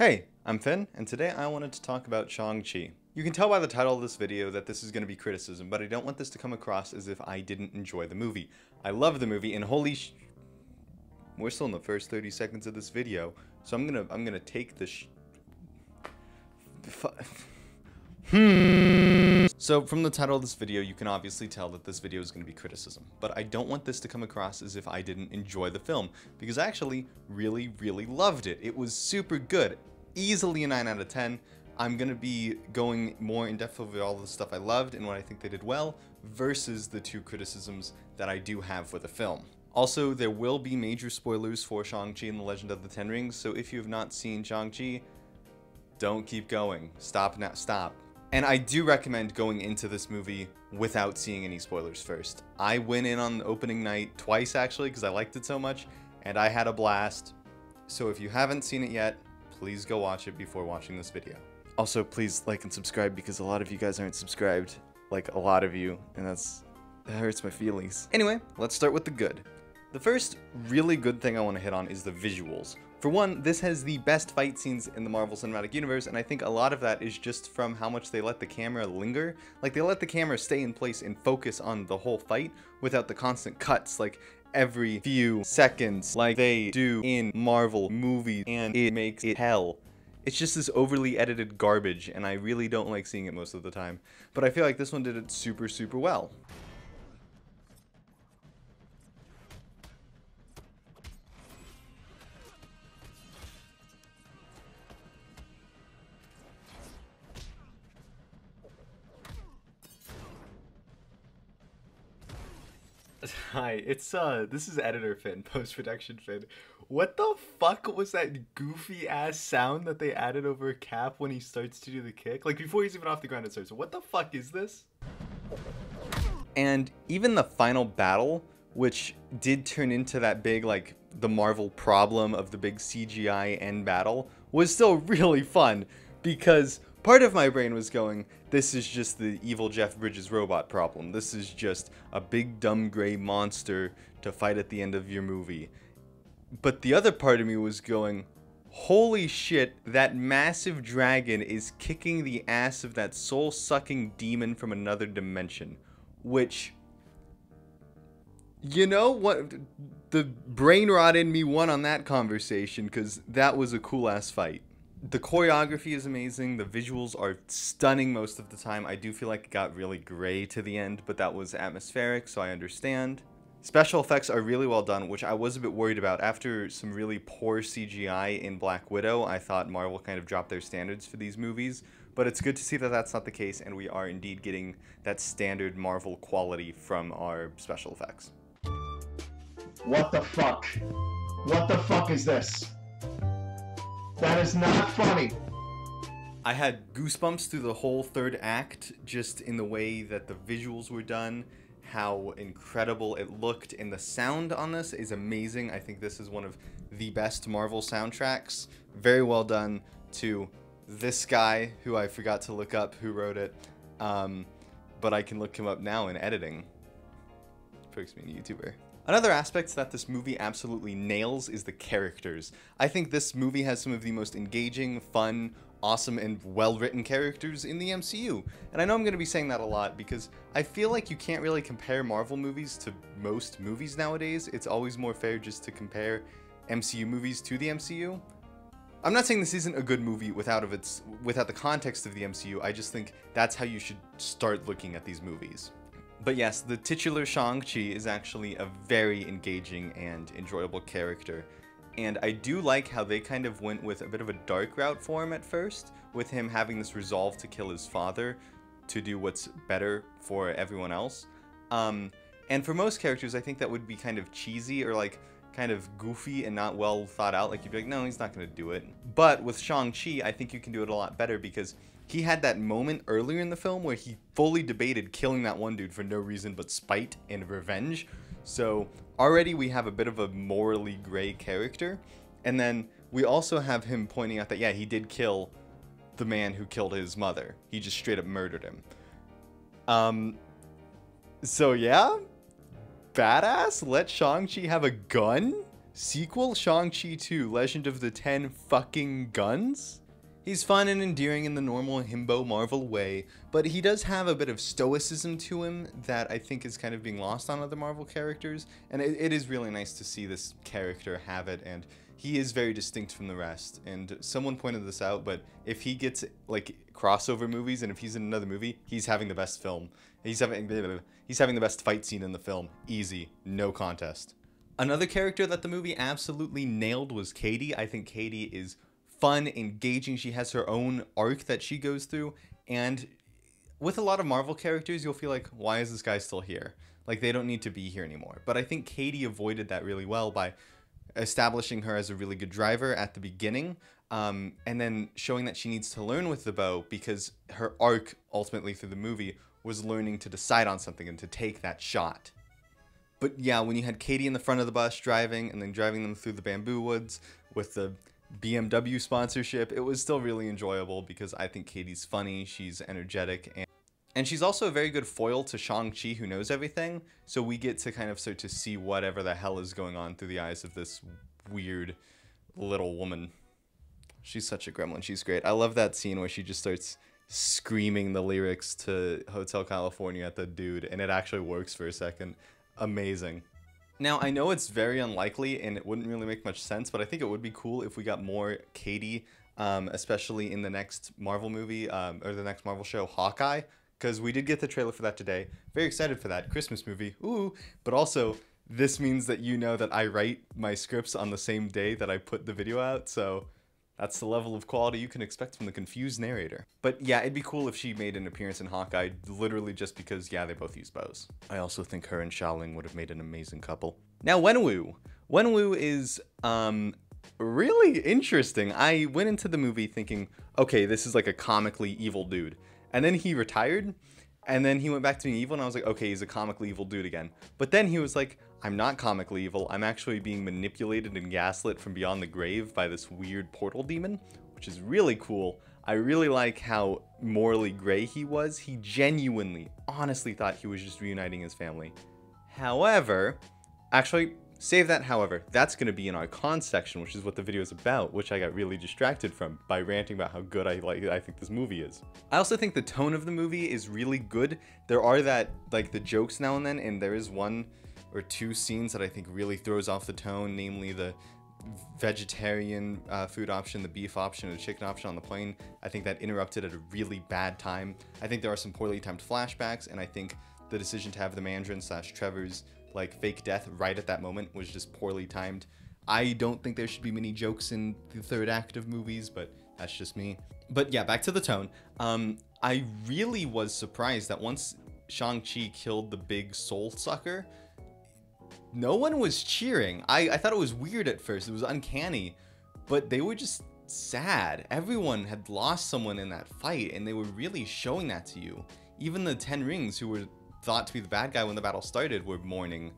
Hey, I'm Finn, and today I wanted to talk about Shang-Chi. You can tell by the title of this video that this is going to be criticism, but I don't want this to come across as if I didn't enjoy the movie. I love the movie, and we're still in the first 30 seconds of this video, so I'm gonna take the So from the title of this video, you can obviously tell that this video is going to be criticism, but I don't want this to come across as if I didn't enjoy the film, because I actually really loved it. It was super good. Easily a 9 out of 10. I'm going to be going more in depth over all the stuff I loved and what I think they did well, versus the two criticisms that I do have for the film. Also, there will be major spoilers for Shang-Chi and the Legend of the Ten Rings, so if you have not seen Shang-Chi, don't keep going. Stop now. Stop. And I do recommend going into this movie without seeing any spoilers first. I went in on the opening night twice, actually, because I liked it so much, and I had a blast. So if you haven't seen it yet, please go watch it before watching this video. Also, please like and subscribe, because a lot of you guys aren't subscribed. Like, a lot of you, and that hurts my feelings. Anyway, let's start with the good. The first really good thing I want to hit on is the visuals. For one, this has the best fight scenes in the Marvel Cinematic Universe, and I think a lot of that is just from how much they let the camera linger. Like, they let the camera stay in place and focus on the whole fight without the constant cuts, like every few seconds, like they do in Marvel movies, and it makes it hell. It's just this overly edited garbage, and I really don't like seeing it most of the time. But I feel like this one did it super well. Hi, this is editor Finn, post-production Finn. What the fuck was that goofy ass sound that they added over Cap when he starts to do the kick? Like, before he's even off the ground it starts. What the fuck is this? And even the final battle, which did turn into that big, like, the Marvel problem of the big CGI end battle, was still really fun, because part of my brain was going, this is just the evil Jeff Bridges robot problem. This is just a big dumb gray monster to fight at the end of your movie. But the other part of me was going, holy shit, that massive dragon is kicking the ass of that soul-sucking demon from another dimension. Which, you know what, the brain rot in me won on that conversation, because that was a cool ass fight. The choreography is amazing, the visuals are stunning most of the time. I do feel like it got really gray to the end, but that was atmospheric, so I understand. Special effects are really well done, which I was a bit worried about. After some really poor CGI in Black Widow, I thought Marvel kind of dropped their standards for these movies, but it's good to see that that's not the case, and we are indeed getting that standard Marvel quality from our special effects. What the fuck? What the fuck is this? That is not funny. I had goosebumps through the whole third act, just in the way that the visuals were done, how incredible it looked, and the sound on this is amazing. I think this is one of the best Marvel soundtracks. Very well done to this guy, who I forgot to look up who wrote it, but I can look him up now in editing. Perks being a YouTuber. Another aspect that this movie absolutely nails is the characters. I think this movie has some of the most engaging, fun, awesome, and well-written characters in the MCU. And I know I'm going to be saying that a lot because I feel like you can't really compare Marvel movies to most movies nowadays. It's always more fair just to compare MCU movies to the MCU. I'm not saying this isn't a good movie without the context of the MCU. I just think that's how you should start looking at these movies. But yes, the titular Shang-Chi is actually a very engaging and enjoyable character. And I do like how they kind of went with a bit of a dark route for him at first, with him having this resolve to kill his father to do what's better for everyone else. And for most characters, I think that would be kind of cheesy or like kind of goofy and not well thought out. Like, you'd be like, no, he's not going to do it. But with Shang-Chi, I think you can do it a lot better, because he had that moment earlier in the film where he fully debated killing that one dude for no reason but spite and revenge. So already we have a bit of a morally gray character. And then we also have him pointing out that, yeah, he did kill the man who killed his mother. He just straight up murdered him. So yeah, badass. Let Shang-Chi have a gun. Sequel Shang-Chi 2, Legend of the Ten Fucking Guns? He's fun and endearing in the normal himbo Marvel way, but he does have a bit of stoicism to him that I think is kind of being lost on other Marvel characters, and it is really nice to see this character have it, and he is very distinct from the rest. And someone pointed this out, but if he gets like crossover movies and if he's in another movie, he's having the best film. He's having the best fight scene in the film. Easy, no contest. Another character that the movie absolutely nailed was Katie. I think Katie is fun, engaging. She has her own arc that she goes through, and with a lot of Marvel characters, you'll feel like, why is this guy still here? Like, they don't need to be here anymore. But I think Katie avoided that really well by establishing her as a really good driver at the beginning, and then showing that she needs to learn with the bow, because her arc ultimately through the movie was learning to decide on something and to take that shot. But yeah, when you had Katie in the front of the bus driving and then driving them through the bamboo woods with the BMW sponsorship, it was still really enjoyable because I think Katie's funny, she's energetic, and she's also a very good foil to Shang-Chi, who knows everything, so we get to kind of start to see whatever the hell is going on through the eyes of this weird little woman. She's such a gremlin, she's great. I love that scene where she just starts screaming the lyrics to Hotel California at the dude, and it actually works for a second. Amazing. Now, I know it's very unlikely and it wouldn't really make much sense, but I think it would be cool if we got more Katie, especially in the next Marvel movie, or the next Marvel show, Hawkeye, because we did get the trailer for that today. Very excited for that Christmas movie, ooh, but also, this means that you know that I write my scripts on the same day that I put the video out, so that's the level of quality you can expect from the confused narrator. But yeah, it'd be cool if she made an appearance in Hawkeye, literally just because, yeah, they both use bows. I also think her and Xiaoling would have made an amazing couple. Now, Wenwu. Wenwu is, really interesting. I went into the movie thinking, okay, this is like a comically evil dude. And then he retired, and then he went back to being evil, and I was like, okay, he's a comically evil dude again. But then he was like, I'm not comically evil, I'm actually being manipulated and gaslit from beyond the grave by this weird portal demon, which is really cool. I really like how morally gray he was. He genuinely, honestly thought he was just reuniting his family. However, actually, save that however, that's going to be in our cons section, which is what the video is about, which I got really distracted from by ranting about how good I think this movie is. I also think the tone of the movie is really good. There are the jokes now and then, and there is one or two scenes that I think really throws off the tone, namely the vegetarian food option, the beef option, and the chicken option on the plane. I think that interrupted at a really bad time. I think there are some poorly timed flashbacks, and I think the decision to have the Mandarin / Trevor's fake death right at that moment was just poorly timed. I don't think there should be many jokes in the third act of movies, but that's just me. But yeah, back to the tone. I really was surprised that once Shang-Chi killed the big soul sucker, no one was cheering. I thought it was weird at first. It was uncanny, but they were just sad. Everyone had lost someone in that fight, and they were really showing that to you. Even the Ten Rings, who were thought to be the bad guy when the battle started, were mourning,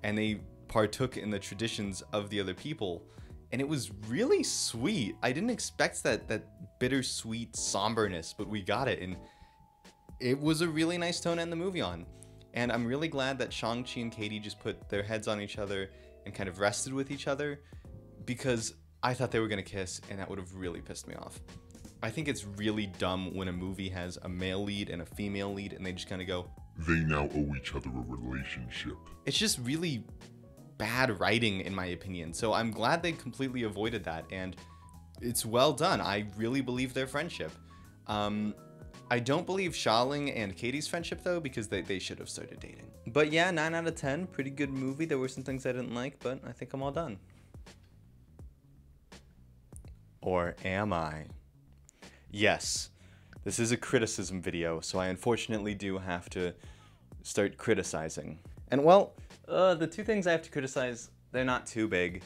and they partook in the traditions of the other people, and it was really sweet. I didn't expect that bittersweet somberness, but we got it, and it was a really nice tone to end the movie on. And I'm really glad that Shang-Chi and Katie just put their heads on each other and kind of rested with each other, because I thought they were going to kiss, and that would have really pissed me off. I think it's really dumb when a movie has a male lead and a female lead and they just kind of go, they now owe each other a relationship. It's just really bad writing, in my opinion. So I'm glad they completely avoided that, and it's well done. I really believe their friendship. I don't believe Xiaoling and Katie's friendship, though, because they should have started dating. But yeah, 9 out of 10. Pretty good movie. There were some things I didn't like, but I think I'm all done. Or am I? Yes. This is a criticism video, so I unfortunately do have to start criticizing. And well, the two things I have to criticize, they're not too big,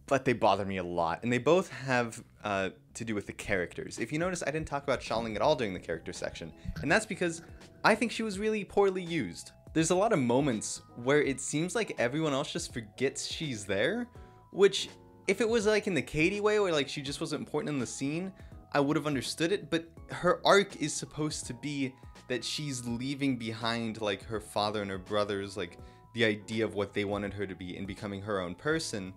but they bother me a lot. And they both have to do with the characters. If you notice, I didn't talk about Xiaoling at all during the character section. And that's because I think she was really poorly used. There's a lot of moments where it seems like everyone else just forgets she's there, which if it was like in the Katie way, where like she just wasn't important in the scene, I would have understood it, but her arc is supposed to be that she's leaving behind like her father and her brothers, like the idea of what they wanted her to be and becoming her own person.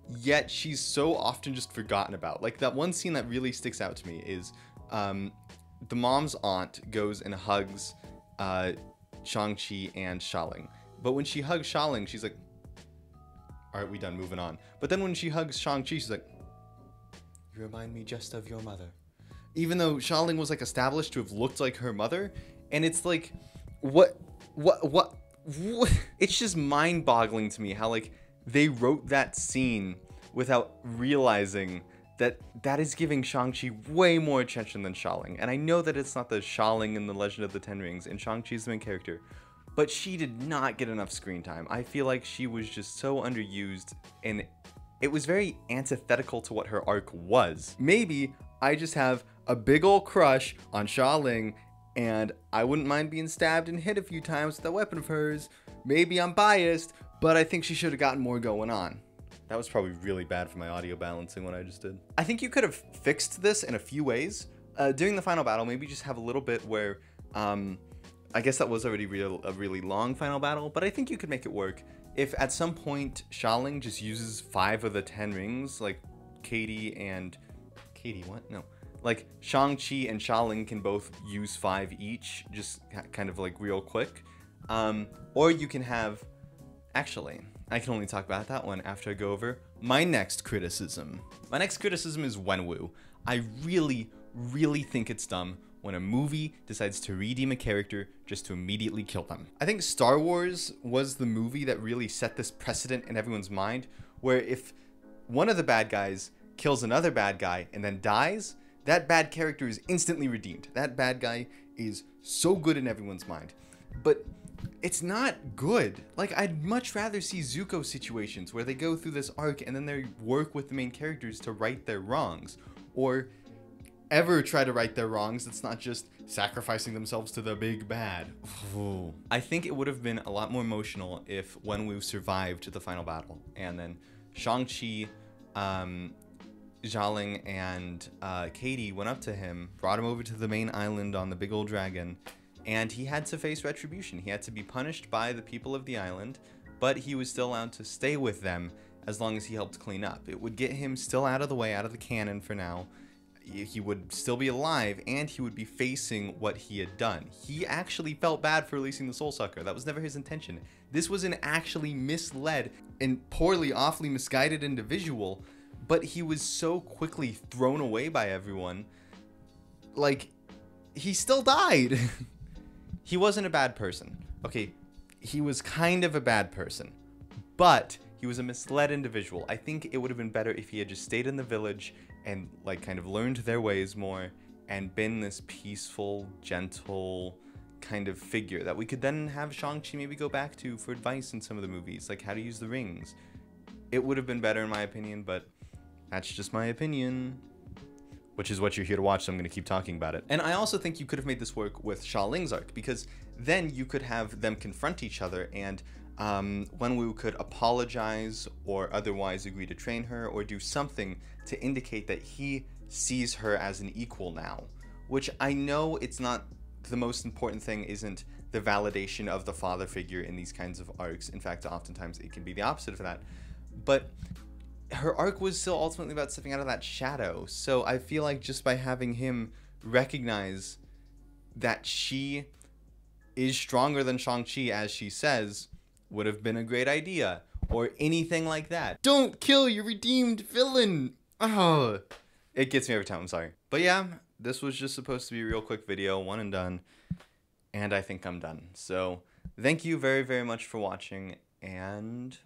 yet she's so often just forgotten about. Like, that one scene that really sticks out to me is the mom's aunt goes and hugs Shang-Chi and Xialing. But when she hugs Xialing, she's like, all right, we done, moving on. But then when she hugs Shang-Chi, she's like, you remind me just of your mother. Even though Xialing was like established to have looked like her mother. And it's like, what? It's just mind-boggling to me how like they wrote that scene without realizing that that is giving Shang-Chi way more attention than Xialing. And I know that it's not the Xialing in the Legend of the Ten Rings, and Shang-Chi's the main character, but she did not get enough screen time. I feel like she was just so underused, and it was very antithetical to what her arc was. Maybe I just have a big ol' crush on Xialing, and I wouldn't mind being stabbed and hit a few times with that weapon of hers. Maybe I'm biased, but I think she should have gotten more going on. That was probably really bad for my audio balancing, what I just did. I think you could have fixed this in a few ways. During the final battle, maybe just have a little bit where, I guess that was already a really long final battle, but I think you could make it work. If at some point Xialing just uses 5 of the 10 rings, like like Shang-Chi and Xialing can both use 5 each, just kind of like real quick. Or you can have, actually, I can only talk about that one after I go over my next criticism. My next criticism is Wenwu. I really think it's dumb when a movie decides to redeem a character just to immediately kill them. I think Star Wars was the movie that really set this precedent in everyone's mind, where if one of the bad guys kills another bad guy and then dies, that bad character is instantly redeemed. That bad guy is so good in everyone's mind. But it's not good. Like, I'd much rather see Zuko situations where they go through this arc and then they work with the main characters to right their wrongs, or ever try to right their wrongs. That's not just sacrificing themselves to the big bad. Ooh. I think it would have been a lot more emotional if Wenwu survived the final battle, and then Shang-Chi, Xialing, and Katie went up to him, brought him over to the main island on the big old dragon, and he had to face retribution. He had to be punished by the people of the island, but he was still allowed to stay with them as long as he helped clean up. It would get him still out of the way, out of the canon for now. He would still be alive, and he would be facing what he had done. He actually felt bad for releasing the Soul Sucker. That was never his intention. This was an actually misled and poorly, awfully misguided individual, but he was so quickly thrown away by everyone. Like, he still died. He wasn't a bad person. Okay, he was kind of a bad person, but he was a misled individual. I think it would have been better if he had just stayed in the village and like kind of learned their ways more and been this peaceful, gentle kind of figure that we could then have Shang-Chi maybe go back to for advice in some of the movies, like how to use the rings. It would have been better in my opinion, but that's just my opinion, which is what you're here to watch, so I'm going to keep talking about it. And I also think you could have made this work with Xialing's arc, because then you could have them confront each other, and Wenwu could apologize or otherwise agree to train her or do something to indicate that he sees her as an equal now, which I know it's not the most important thing, isn't the validation of the father figure in these kinds of arcs. In fact, oftentimes it can be the opposite of that. But her arc was still ultimately about stepping out of that shadow. So I feel like just by having him recognize that she is stronger than Shang-Chi, as she says, would have been a great idea, or anything like that. Don't kill your redeemed villain. Oh, it gets me every time. I'm sorry. But yeah, this was just supposed to be a real quick video, one and done, and I think I'm done. So thank you very, very much for watching, and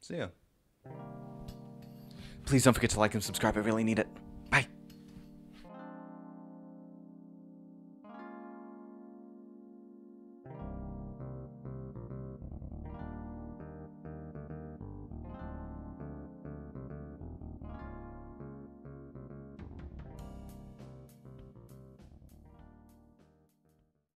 see ya. Please don't forget to like and subscribe. I really need it.